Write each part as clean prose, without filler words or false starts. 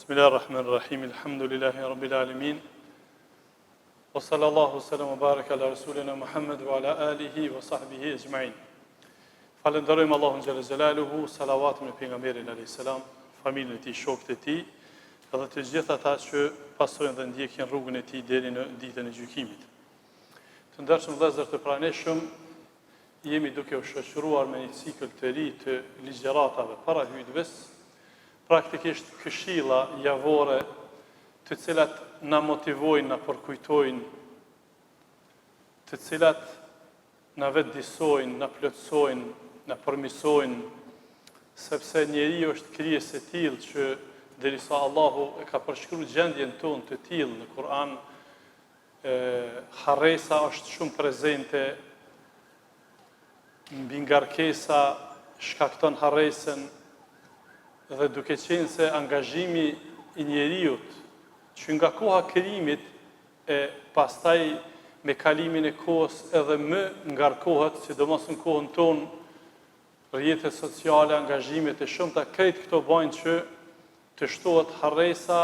Bismillahirrahmanirrahim. Alhamdulillahi rabbil alamin. Wa sallallahu sallam wa baraka ala rasulina Muhammad wa ala alihi wa sahbihi ajma'in. Falenderojmë Allahun xhalla xjalaluhu, salavat me pejgamberin alayhis salam, familjen e tij, shokët e tij, edhe të gjithë ata që pasojnë dhe ndjekin rrugën e tij deri në ditën e gjykimit. Të ndershëm vëllezër të pranishëm, jemi duke u shoqëruar me një cikël të ri të ligjëratave para hutbes, praktikisht këshilla javore, të cilat na motivojnë, na përkujtojnë, të cilat na vetëdijsojnë, na plotësojnë, na përmirësojnë, sepse njeriu është krijesë e tillë që derisa Allahu e ka përshkruar gjendjen tonë të tillë në Kur'an, harresa është shumë prezente, mbi ngarkesa shkakton harresën, dhe duke qenë se angazhimi i njeriut që nga koha krijimit e pastaj me kalimin e kohës edhe më ngarkohet, sidomos në kohën tonë, rrjetet sociale, angazhimet e shumta, krejt këto bajnë që të shtohet harresa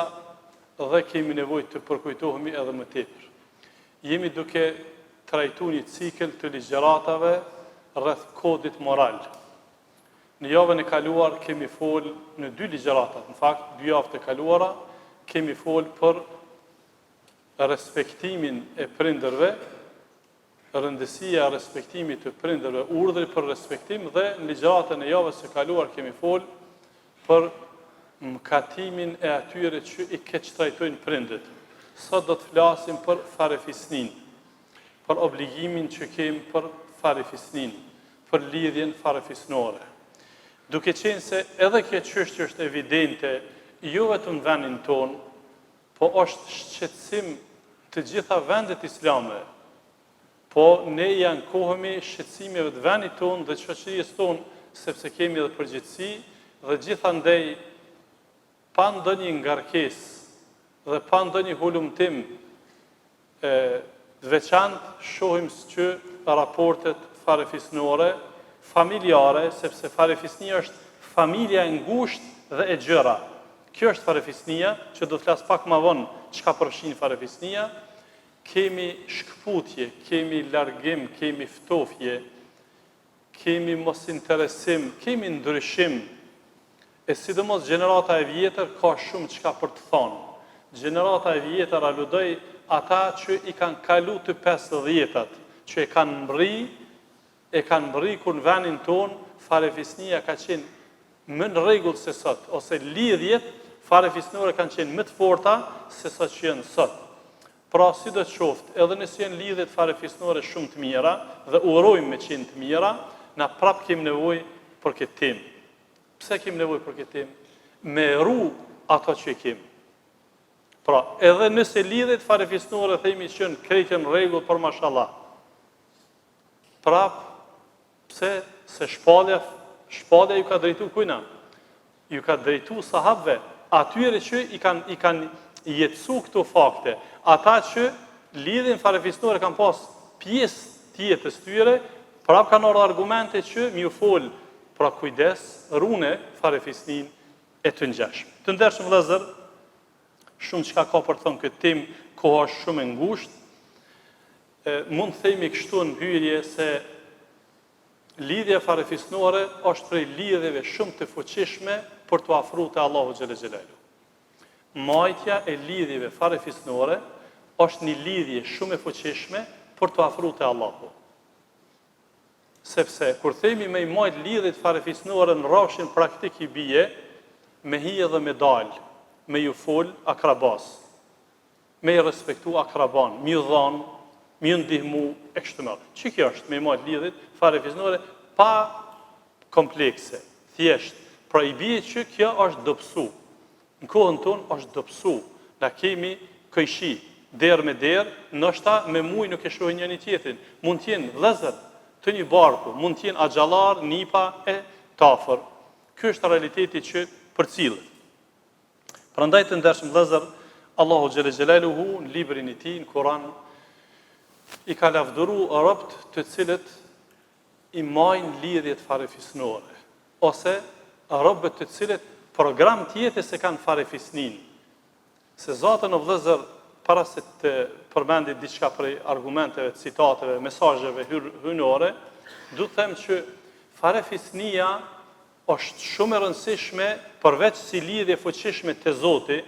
dhe kemi nevojë të përkujtohemi edhe më tepër. Jemi duke trajtuar një cikël të ligjëratave rreth kodit moral. Në javën e kaluar kemi fol në 2 ligjëratat, në fakt 2 javë të kaluara kemi fol për respektimin e prindërve, rëndësia e respektimit të prindërve, urdhri për respektim, dhe në ligjëratën e javës së kaluar kemi fol për mëkatimin e atyre që i keq trajtojnë prindët. Sot do të flasim për farefisnin, për obligimin që kemi për farefisnin, për lidhjen farefisnore. Duke qenë se edhe kjo çështje është evidente, jo vetëm në vendin tonë, po është shqetësim të gjitha vendet islame, po ne i ankohemi shqetësimeve të vendit tonë dhe shoqërisë tonë, sepse kemi edhe përgjegjësi dhe gjithandej pa ndonjë ngarkesë dhe pa ndonjë hulumtim të veçantë shohim që raportet farefisnore, familjare, sepse farefisnia është familja e ngushtë dhe e gjëra. Kjo është farefisnia, që do të flas pak më vonë çka përfshin farefisnia. Kemi shkputje, kemi largim, kemi ftofje, kemi mosinteresim, kemi ndryshim, e sidomos gjenerata e vjetër ka shumë çka për të thonë. Gjenerata e vjetër aludoj ata që i kanë kalu të 50-tat, që e kanë mbrikur në vendin tonë, farefisnia ka qenë më në rregull se sot, ose lidhjet farefisnore kanë qenë më të forta se sa që janë sot. Pra, si do të qoftë, edhe nëse janë lidhjet farefisnore shumë të mira dhe urojmë me qenë të mira, na prap kemi nevojë për këtë temë. Pse kemi nevojë për këtë temë? Me rru ato që kemi. Pra, edhe nëse lidhjet farefisnore themi që janë krejtë në rregull, për mashallah, prap pse? Se shpallja ju ka drejtu kujna? Ju ka drejtu sahabëve, atyre që i kanë jetësu këto fakte, ata që lidhjen farefisnore kanë pas pjesë të jetës tyre, prap kanë ardhur argumente që m'ju fol, pra kujdes, rune farefisnin e të ngjashme. Të ndershëm vëllezër, shumë çka ka për të thënë këtë temë, koha është shumë e ngushtë. Mund të themi kështu në hyrje se lidhja farefisnore është prej lidhjeve shumë të fuqishme për të afruar te Allahu xhalla xhelalu. Majtja e lidhjeve farefisnore është një lidhje shumë e fuqishme për të afruar te Allahu. Sepse kur themi me i majt lidhjet farefisnore në rrafshin praktik i bie me hije dhe me dal, me ju fol akrabas, me i respektu akraban, me ju dhon, me ju ndihmu e kështu me radhë. Që kjo është me i majt lidhjet farefisnore pa komplekse, thjesht. Pra i bie që kjo është dobësu. Në kohën tonë është dobësu. Na kemi këjshi, derë me derë, ndoshta me muj nuk e shohin njëri tjetrin. Mund të jenë vëllezër të një barku, mund të jenë axhallar, nipa e tafër. Ky është realiteti që përcillet. Prandaj të ndershëm vëllezër, Allahu xhalla xhelaluhu në librin e tij, në Kur'an, i ka lavdëruar robt të cilët i majnë lidhjet farefisnore, ose robët të cilët program tjetër se kanë farefisnin, se Zotën o vëllezër, para se të përmendit diçka prej argumenteve, citateve, mesazheve hyjnore, du të them që farefisnia është shumë e rëndësishme përveç si lidhje fuqishme te Zoti,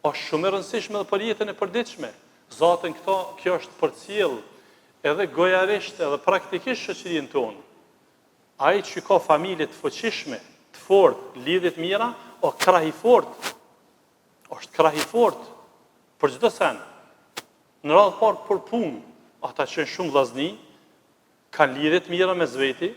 është shumë e rëndësishme edhe për jetën e përditshme. Zotën kjo është përcjell edhe gojarisht edhe praktikisht shoqërinë tonë. Ai që ka familje të fuqishme, të fortë, lidhje të mira, o krah i fortë. Është krah i fortë për çdo sen. Në radhë parë për punë, ata që janë shumë vllazni, kanë lidhje të mira me zveti,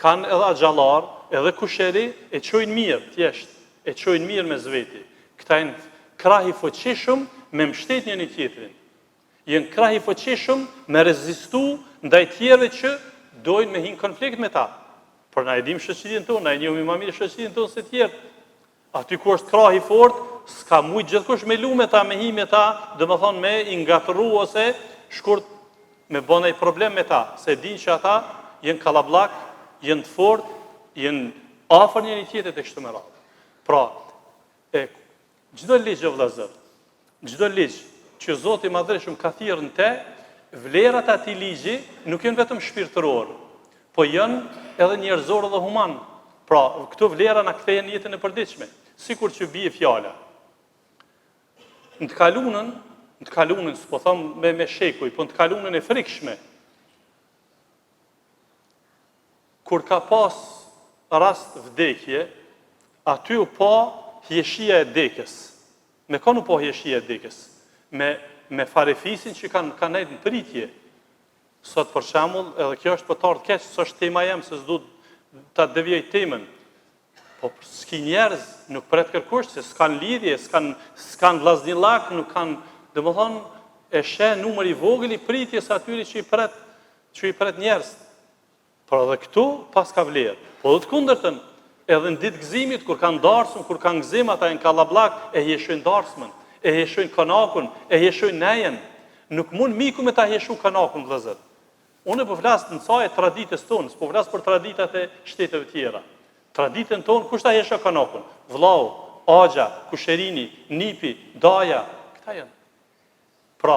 kanë edhe axhallar, edhe kusheri e çojnë mirë, thjesht, e çojnë mirë me zveti. Këta janë krah i fuqishëm me mbështet njëri tjetrin. Janë krah i fuqishëm me rezistu ndaj tjerëve që dojnë me hinë konflikt me ta. Por na e dim shoqërinë tonë, na e njohim më mirë shoqërinë tonë se tjerë. Aty ku është krah i fortë, s'ka mujt gjithkush me lu me ta, me hi me ta, domethënë me i ngatëru ose shkurt me bën ai problem me ta, se din që ata janë kallabllak, janë të fortë, janë afër njëri tjetrit e kështu me radhë. Pra, çdo ligj o vëllazër, çdo ligj që Zoti i Madhreshëm ka thirrë në te, vlerat e atij ligji nuk janë vetëm shpirtëror, po janë edhe njerëzor dhe human. Pra, këto vlera na kthejnë jetën e përditshme, sikur që bie fjala. Në të kalunën, s'po them me shekuj, po në të kalunën e frikshme, kur ka pas rast vdekje, aty u pa hjeshia e dekës. Me kanë u pa hjeshia e dekës? Me farefisin që kanë nejtë në pritje. Sot për shembull, edhe kjo është për të ardhur keq, s'është tema jam se s'du ta devijoj temën. Po s'ki njerëz, nuk pret kërkush, se s'kan lidhje, s'kan vllaznillak, nuk kanë, domethënë, e sheh numër i vogël i pritjes atyre që i pret njerëz. Por edhe këtu pas ka vlerë. Po dhe të kundërtën, edhe në ditë gëzimit, kur kanë darsëm, kur kanë gëzim, ata janë kallabllak, e heshojnë darsmën, e heshojnë konakun, e heshojnë nejen. Nuk mund miku me ta heshu konakun, vëllezër. Unë po flas në ca e traditës tonë, s'po flas për traditat e shteteve tjera. Traditën tonë, kush ta hesha konakun? Vllau, axha, kusherini, nipi, daja, këta janë. Pra,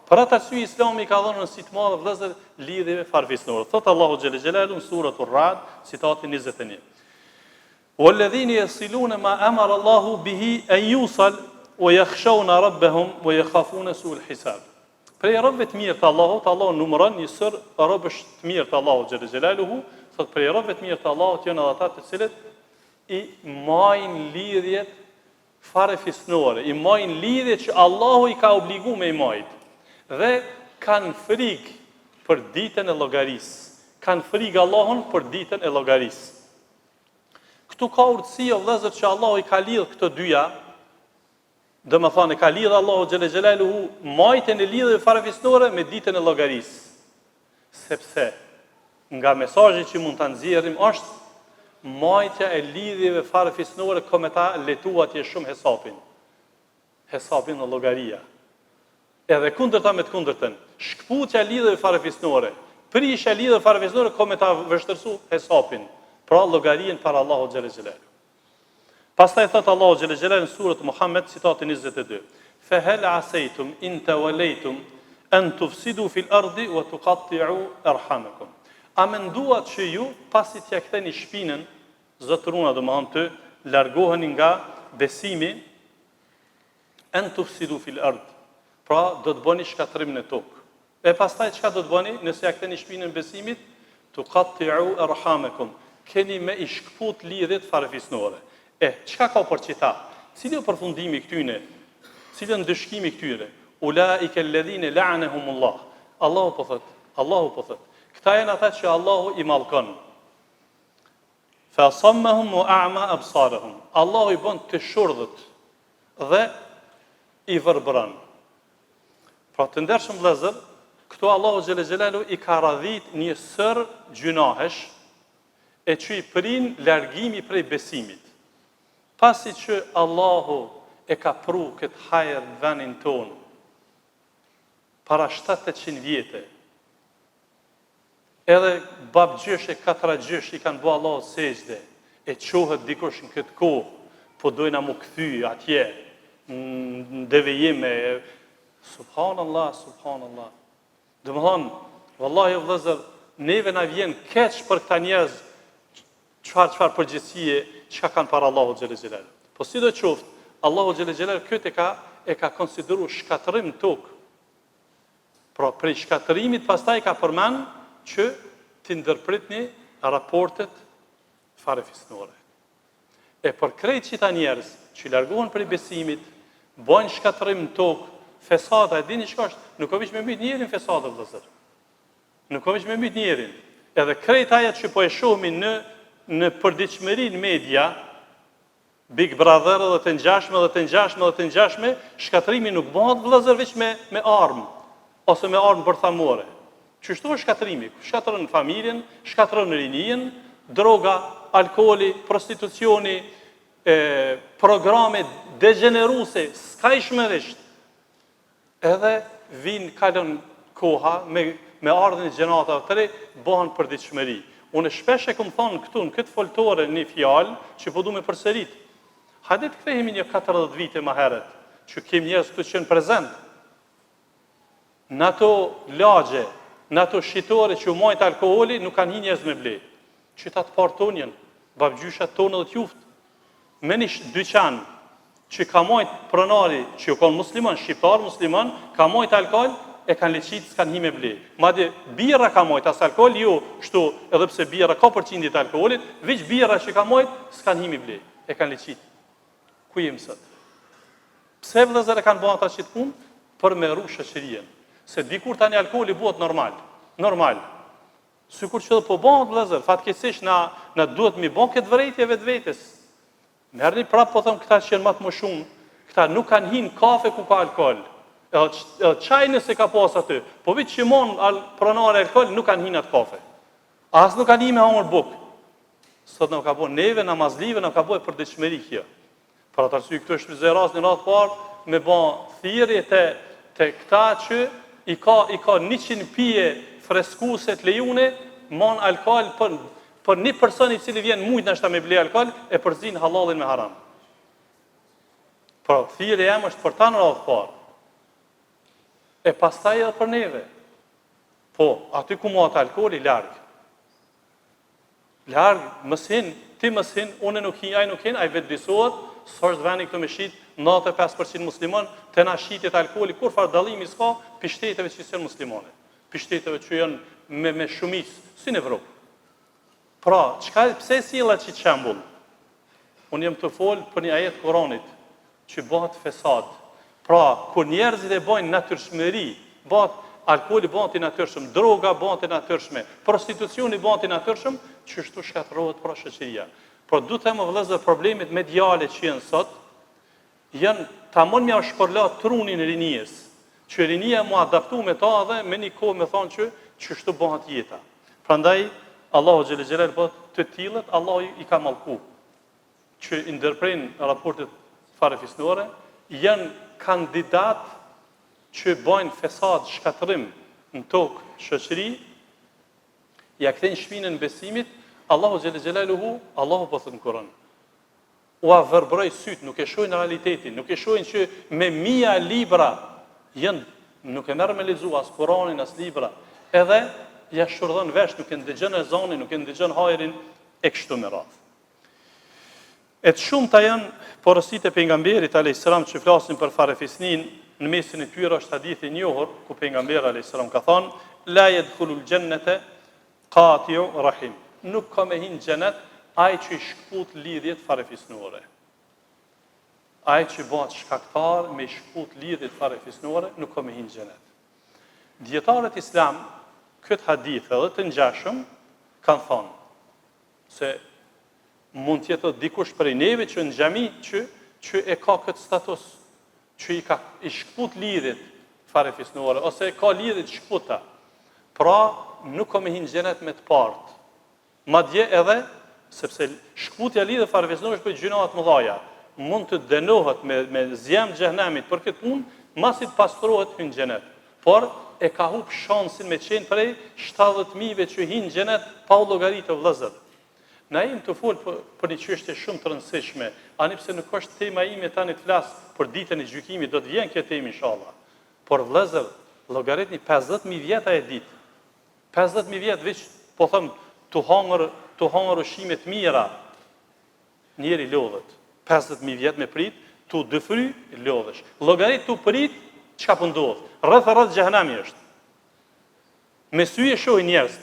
për atë arsye Islami ka dhënë si të madhe vëllezër lidhjeve farefisnore. Thot Allahu xhelle xhelalu në suratul Ra'd, citati 21. Walladhina yasiluna ma amara Allahu bihi an yusal wa yakhshawna rabbahum wa yakhafuna su'al hisab. Prej robëve të mirë të Allahut, Allahu numëron një sër robësh të mirë të Allahut xhelle xhelaluhu, thot prej robëve të mirë të Allahut janë ata të cilët i majnë lidhjet farefisnore, i majnë lidhjet që Allahu i ka obliguar me i majt. Dhe kanë frikë për ditën e llogarisë. Kanë frikë Allahun për ditën e llogarisë. Këtu ka urtësi o vëllezër që Allahu i ka lidhë këto dyja, domethënë ka lidhë Allahu xhelle xhelaluhu majtën e lidhjeve farefisnore me ditën e llogarisë. Sepse nga mesazhi që mund ta nxjerrim është majtja e lidhjeve farefisnore ka me ta letuat je shumë hesapin në llogaria. Edhe kundërta me të kundërtën, shkputja e lidhjeve farefisnore, prishja e lidhjeve farefisnore ka me ta vështërsu hesapin, pra llogarien para Allahu xhelle xhelaluhu. Pastaj thot Allahu xhelle xhelaluhu në surën Muhammed, citati 22. Fa hal asaytum in tawallaytum an tufsidu fil ardi wa tuqatti'u arhamakum. A menduat që ju pasi t'ja ktheni shpinën, zotruna domethënë të largoheni nga besimi, an tufsidu fil ard. Pra do të bëni shkatrim në tokë. E pastaj çka do të bëni nëse ja ktheni shpinën besimit? Tuqatti'u arhamakum. Keni me i shkput lidhjet farefisnore. Çka ka për qita? Cili është përfundimi këtyne? Cili është ndëshkimi këtyre? Ulaika alladhina la'anahumullah. Allahu po thot. Këta janë ata që Allahu i mallkon. Fa sammahum wa a'ma absarahum. Allahu i bën të shurdhët dhe i verbran. Pra të ndershëm vëllezër, këtu Allahu xhelle xhelalu i ka radhit një sër gjunahesh e që i prin largimi prej besimit. Pasi që Allahu e ka pru këtë hajër në venin tonë, para 700 vjete, edhe babgjysh e katragjysh i kanë bo Allahu sejdë, e qohët dikush në këtë kohë, po dojna mu këthy atje, në devijime, subhanallah, subhanallah. Dhe më thonë, vallahi vëllezër, neve na vjen keq për këta njerëz, çfarë përgjegjësie çka kanë para Allahu xhelle xhelal. Po sidoqoftë, Allahu xhelle xhelal këtë e ka konsideruar shkatërim në tokë. Pra, prej shkatërimit pastaj ka përmend që të ndërpritni raportet farefisnore. E për krejt qita njerëz që largohen prej besimit, bojnë shkatërim në tokë, fesada, e dini çka është, nuk ka vish me mbyt njerin fesada vëllezër. Nuk ka vish me mbyt njerin. Edhe krejt aja që po e shohmi në përditshmëri në media, Big Brother dhe të ngjashme, shkatërimi nuk bëhet vëllezër veç me armë ose me armë bërthamore. Çështu është shkatërimi, shkatëron familjen, shkatëron rinien, droga, alkooli, prostitucioni, programe degeneruese, s'ka ishmërisht. Edhe kalon koha me ardhen e gjenatave të re, bëhen përditshmëri. Unë shpesh e kam thonë këtu, në këtë foltore, një fjalë që po du me përsërit. Hajde të kthehemi një 40 vite më herët, që kemi njerëz këtu që në prezent. Në ato lagje, në ato shitore që u majt alkooli, nuk kanë hi njerëz me ble. Qytat partonjen, babgjyshat tonë dhe t'juft. Me një dyqan që ka majt pronari, që u konë musliman, shqiptar musliman, ka majt alkool, e kanë leqit, s'kanë hi me ble. Madje bira ka majt, as alkool, jo, shtu, edhe pse bira ka përqindit alkoolit, veç bira që ka majt, s'kanë hi me ble. E kanë leqit. Ku jem sot? Pse vëllezër e kanë bërë ata që të punë? Për me rru shoqërien. Se dikur tani alkooli bëhet normal. Sikur që po bëhet vëllezër, fatkeqësisht na duhet mi bën këtë vërejtje vetvetes. Merrni prapë po them këta që janë më të shumë, këta nuk kanë hin kafe ku ka alkool. Edhe çaj nëse ka pas aty, po vetë që mon pronare alkool nuk kanë hin atë kafe. As nuk kanë hi me hamur buk. Sot nuk ka bën neve namazlive, nuk ka bën për dëshmëri kjo. Për atë arsye këtu është ras në radhë parë me bën thirrje te këta që i ka 100 pije freskuese të lejune, mon alkool për një person i cili vjen mujt nashta me ble alkool e përzin halalin me haram. Por thirrja jam është për ta në radhë parë. E pastaj edhe për neve. Po, aty ku mohat alkooli larg. Ti mësin, unë nuk hi, ai nuk hin, ai vetë disohet, s'është veni këtu me shit 95% musliman, të na shitjet alkooli, kur farë dallimi s'ka, për shteteve që janë muslimane, për shteteve që janë me shumicë, si në Evropë. Pra, pse sjella që shembull? Unë jam të fol për një ajet Kuranit, që bëhet fesad. Pra, kur njerëzit e bojnë natyrshmëri, alkooli bëhet i natyrshëm, droga bëhet i natyrshme, prostitucioni bëhet i natyrshëm, çështu shkatërrohet pra shoqëria. Por du të them vëllezër, problemet mediale që janë sot, janë tamam mja shpërlat trunin e rinjes, që rinia mu adaptu me ta dhe me një kohë me thonë që çështu bëhet jeta. Prandaj, Allahu xhelle xhelal bëhet të tillët, Allahu i ka mallku, që i ndërprejnë raportet farefisnore, janë kandidat që bojnë fesad, shkatërim në tokë shoqëri, ja kthejnë shpinën besimit, Allahu xhelle xhelaluhu, Allahu po thot në Kur'an. Ua vërbroj syt, nuk e shohin realitetin, nuk e shohin që me mia libra nuk e merr me lexu as Kur'anin as libra, edhe ja shurdhon vesh, nuk e ndëgjon ezanin, nuk e ndëgjon hajrin e kështu me radhë. E të shumta janë porositë e pejgamberit alayhis salam që flasin për farefisnin, në mesin e tyre është hadithi i njohur ku pejgamberi alayhis salam ka thënë: la yadkhulul jannata qati'u rahim. Nuk ka me hinë xhenet ai që i shkput lidhjet farefisnore. Ai që bëhet shkaktar me shkput lidhjet farefisnore, nuk ka me hinë xhenet. Dietarët islam këtë hadith edhe të ngjashëm kanë thonë se mund të jetë dikush prej neve që në xhami që e ka këtë status, që i shkput lidhjet farefisnore ose ka lidhje të shkputa. Pra nuk ka me hinë xhenet me të partë. Madje edhe, sepse shkputja lidhje farefisnore është për gjinohat më dhaja, mund të dënohet me zjem xhenemit për këtë punë, masi të pastrohet hynë xhenet. Por e ka hup shansin me qenë prej 70.000 që hynë xhenet pa u llogaritë vëllezër. Na im të fol për një çështje shumë të rëndësishme, ani pse nuk është tema ime tani të flas për ditën e gjykimit, do të vjen kjo temë inshallah. Por vëllezër, llogaritni 50.000 vjet e ditë. 50.000 vjet veç po them tu hangër ushqime të mira. Njeri lodhet. 50.000 vjet me prit, tu dëfry, lodhesh. Llogarit tu prit, çka po ndodh? Rreth xhehenami është. Me sy e shohin njerëz.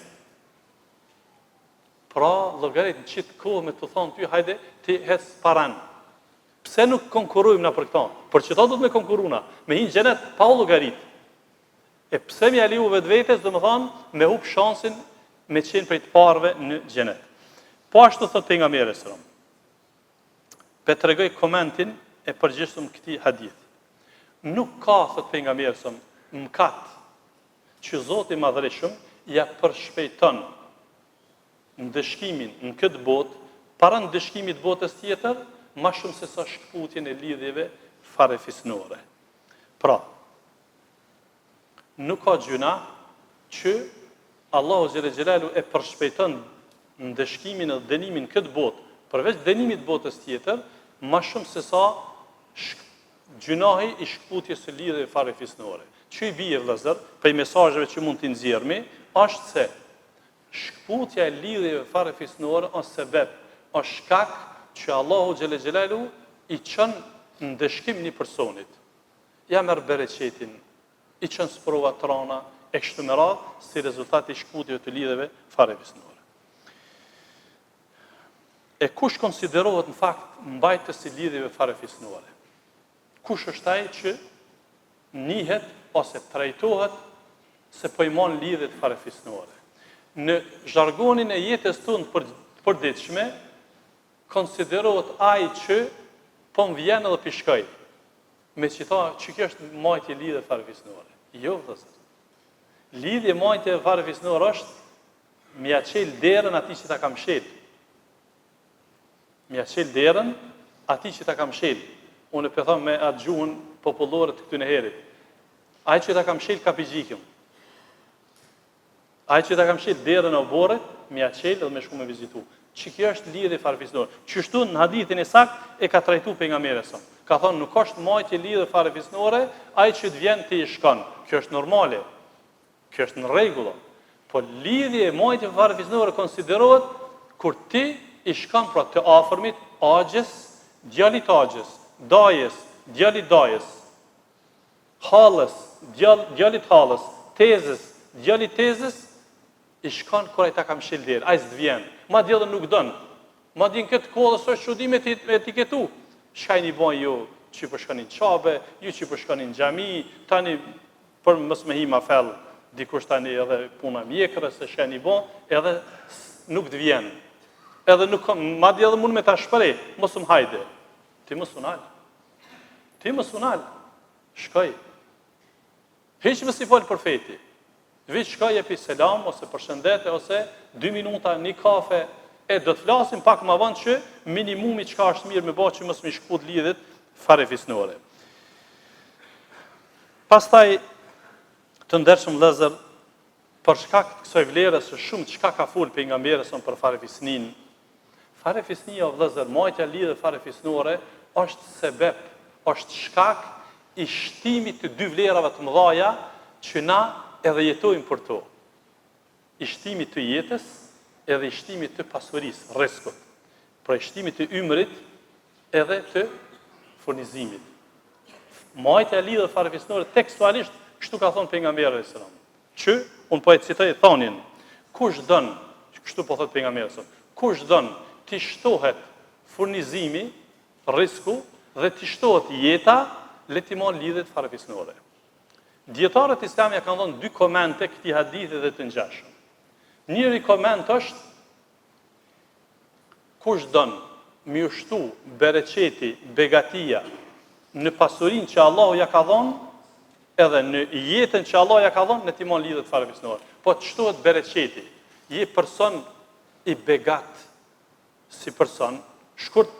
Pra, llogarit në qitë kohë me të thonë ty, hajde, ti hes paran. Pse nuk konkurrujmë na për këta? Për që ta do të me konkurruna, me hinë xhenet pa llogarit. E pse mi aliu vetvetes, do më thonë, me hup shansin me qenë prej të parëve në xhenet. Po ashtu thot pejgamberi sallallahu alajhi wasallam. Pe tregoj komentin e përgjithshëm këtij hadith. Nuk ka, thot pejgamberi sallallahu alajhi wasallam, mkat që Zoti i Madhërisht ja përshpejton ndëshkimin në këtë botë, para ndëshkimit botës tjetër, ma shumë se sa shkputjen e lidhjeve farefisnore. Pra, nuk ka gjuna që Allahu xhelle xhelalu e përshpejton ndëshkimin e dënimin këtë botë, përveç dënimit botës tjetër, ma shumë se sa gjunahi i shkputjes së lidhjeve farefisnore. Që i bie vëllezër, prej mesazheve që mund t'i nxjerrmi, është se shkputja e lidhjeve farefisnore është sebeb, është shkak që Allahu xhelle xhelalu i çon në dëshkim një personit. Ja merr bereqetin, i çon sprova trona e kështu me radhë, si rezultat i shkputjeve të lidhjeve farefisnore. E kush konsiderohet në fakt mbajtës i lidhjeve farefisnore? Kush është ai që njihet ose trajtohet se po i mon lidhjet farefisnore? Në zhargonin e jetës tonë përditshme, konsiderohet ai që po më vjen edhe pishkoj. Me që tha që kjo është majtje lidhje farefisnore. Jo, vëllezër. Lidhje majtje farefisnore është m'ia çel derën atij që ta kam shel. M'ia çel derën atij që ta kam shel. Unë po them me atë gjuhën popullore të këtyre herit. Ai që ta kam shel kapigjikëm. Ai që ta kam shel derën e oborrit, m'ia çel dhe më shku me vizitu. Që kjo është lidhje farefisnore. Qështu në hadithin e sakt e ka trajtu pejgamberi sa. Ka thonë nuk është majtje lidhje farefisnore, ai që të vjen ti i shkon. Kjo është normale. Kjo është në rregull. Po lidhje e majtje farefisnore konsiderohet kur ti i shkon pra të afërmit, agjes, djalit agjes, dajes, djalit dajes, hallës, djalit hallës, tezës, djalit tezës, i shkon kur ai ta kam shel derë, ai s'd vjen. Madje edhe nuk don. Madje në këtë kohë është çudime të etiketu. Shkajni bën ju që po shkonin çabe, ju që po shkonin në xhami, tani për mos me hima fell, dikush tani edhe puna mjekrës, se shkajni bën, edhe nuk të vjen. Edhe nuk madje edhe mund me ta shpreh, mos um hajde. Ti mos unal. Ti mos unal. Shkoj. Hiç mos i fol profeti. Veç shkoj jepi selam, ose përshëndete, ose 2 minuta, një kafe, e do të flasim pak më vonë që minimumi çka është mirë me bë që mos më shkput lidhjet farefisnore. Pastaj të ndershëm vëllezër, për shkak të kësaj vlere së shumë çka ka fol pejgamberi son për farefisnin. Farefisnia vëllezër, majtja lidhje farefisnore është sebeb, është shkak i shtimit të dy vlerave të mëdha që na edhe jetojmë për to. I shtimit të jetës, edhe i shtimit të pasurisë, rrezikut. Pra i shtimit të ymrit, edhe të furnizimit. Majtja e lidhje farefisnore tekstualisht, kështu ka thonë pejgamberi sallallahu alajhi wasallam, që unë po e citoj thonin, kush don, kështu po thot pejgamberi sallallahu alajhi wasallam, kush don të shtohet furnizimi, rreziku dhe të shtohet jeta, le të marrë lidhjet farefisnore. Dietarët islamia kanë dhënë 2 komente këtij hadithi dhe të ngjashëm. Njëri koment është kush don më ushtu bereqeti, begatia në pasurinë që Allahu ja ka dhënë, edhe në jetën që Allahu ja ka dhënë, në timon lidhet farefisnore. Po të shtohet bereqeti, je person i begat si person, shkurt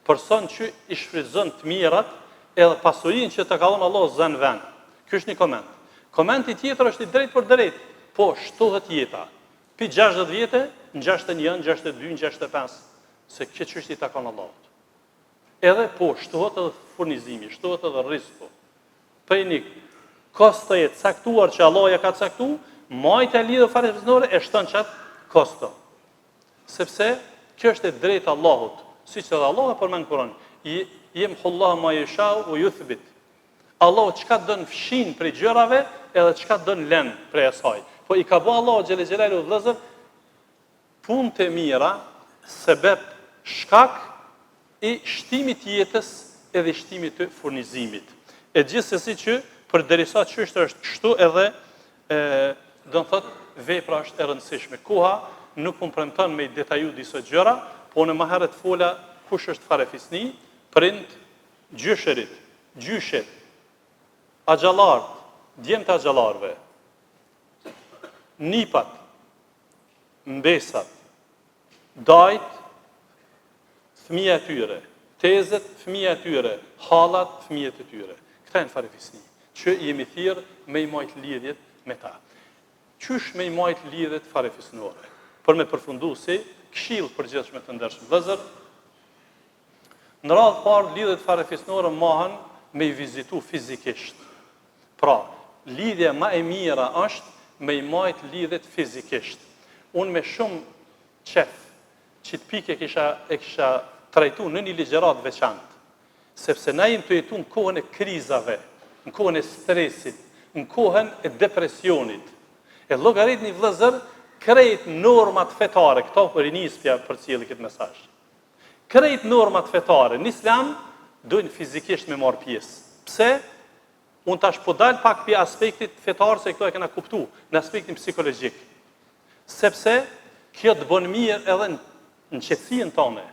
person që i shfrytëzon të mirat, edhe pasurinë që të ka dhënë Allahu zën vend. Ky është një koment. Komenti tjetër është i drejtë për drejtë. Po shtohet jeta. Pi 60 vjetë, në 61, 62, 65, se këtë çështje i takon Allahut. Edhe po, shtohet edhe furnizimi, shtohet edhe rreziku. Prej një kosto e caktuar që Allah ja ka caktuar, majtë e lidhë fare fisnore e shton qatë kosto. Sepse, kjo është e drejtë Allahut, si që edhe Allah e përmen në Kur'an, jem hullahu ma yashau u yuthbit. Allahu çka dën fshin prej gjërave, edhe çka dën lën prej asaj. Po i ka bë Allahu xhele xhelalu vëllazër punë të mira, sebeb shkak i shtimit jetës edhe shtimit të furnizimit. E gjithsesi që përderisa çështja është kështu edhe do të thotë vepra është e rëndësishme. Koha nuk më premton me detaju disa gjëra, po në më herët fola kush është farefisni, prind, gjysherit, gjyshet, axhallart, djemtë axhallarëve, nipat, mbesat, dajt, fëmija e tyre, tezet, fëmija e tyre, hallat, fëmijët e tyre. Këta janë farefisni, që jemi thirrë me i majtë lidhjet me ta. Qysh me i majtë lidhjet farefisnore? Për me përfundu si këshill përgjithshme të ndershëm vëllezër, në radhë parë lidhjet farefisnore mahen me i vizitu fizikisht. Pra, lidhja më e mira është me i majtë lidhjet fizikisht. Unë me shumë qef që të pike e kisha trajtu në një ligjërat veçantë, sepse na jemi të jetu në kohën e krizave, në kohën e stresit, në kohën e depresionit. E llogarit një vëllezër, krejt normat fetare, këto për inispja për cilë këtë mesazh. Krejt normat fetare në Islam dojnë fizikisht me marrë pjesë. Pse? Unë tash po dal pak për aspektit fetar se këto e kena kuptu, në aspektin psikologjik. Sepse kjo të bën mirë edhe në qetësinë tonë,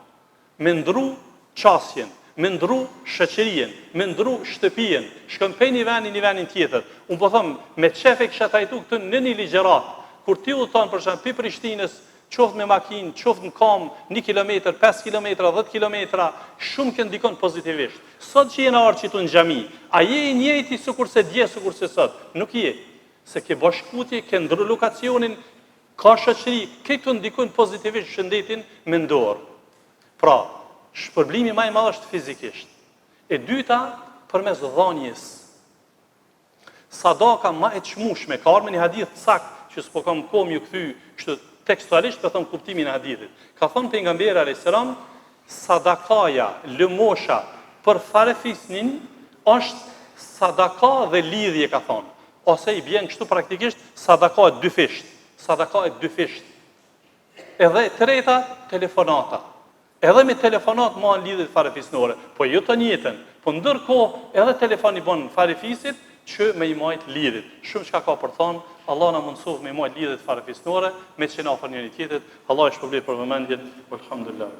me ndru qasjen, me ndru shoqërien, me ndru shtëpien, shkon pej një venin tjetër. Unë po them, me qef e kisha trajtu këtë në një ligjërat, kur ti udhton për shembull pi Prishtinës, qoftë me makinë, qoftë në kam, 1 kilometër, 5 kilometra, 10 kilometra, shumë që ndikon pozitivisht. Sot që jena arë qitu në xhami, a je i njëjti sikurse dje, sikurse sot? Nuk je. Se ke bashkëputje, ke ndru lokacionin, ka shoqëri, këto ndikojnë pozitivisht shëndetin mendor. Pra, shpërblimi më i madh është fizikisht. E dyta, përmes dhënies. Sadaka më e çmueshme, ka ardhur një hadith sakt që s'po kam kohë ju kthy, kështu tekstualisht për thëmë kuptimin e hadithit. Ka thënë pejgamberi alayhis salam, sadakaja, lëmosha për farefisnin është sadaka dhe lidhje, ka thonë. Ose i bjen kështu praktikisht sadaka e dyfisht. Sadaka e dyfisht. Edhe treta, telefonata. Edhe me telefonat ma në lidhjet farefisnore, po jo të njëjtën, po ndërkohë edhe telefoni bën farefisit që me i majt lidhjet. Shumë çka ka për thonë, Allah na mundsof me i majt lidhjet farefisnore, me që na ofër njëri tjetrit. Allah e shpërblet për vëmendjen. Alhamdulillah.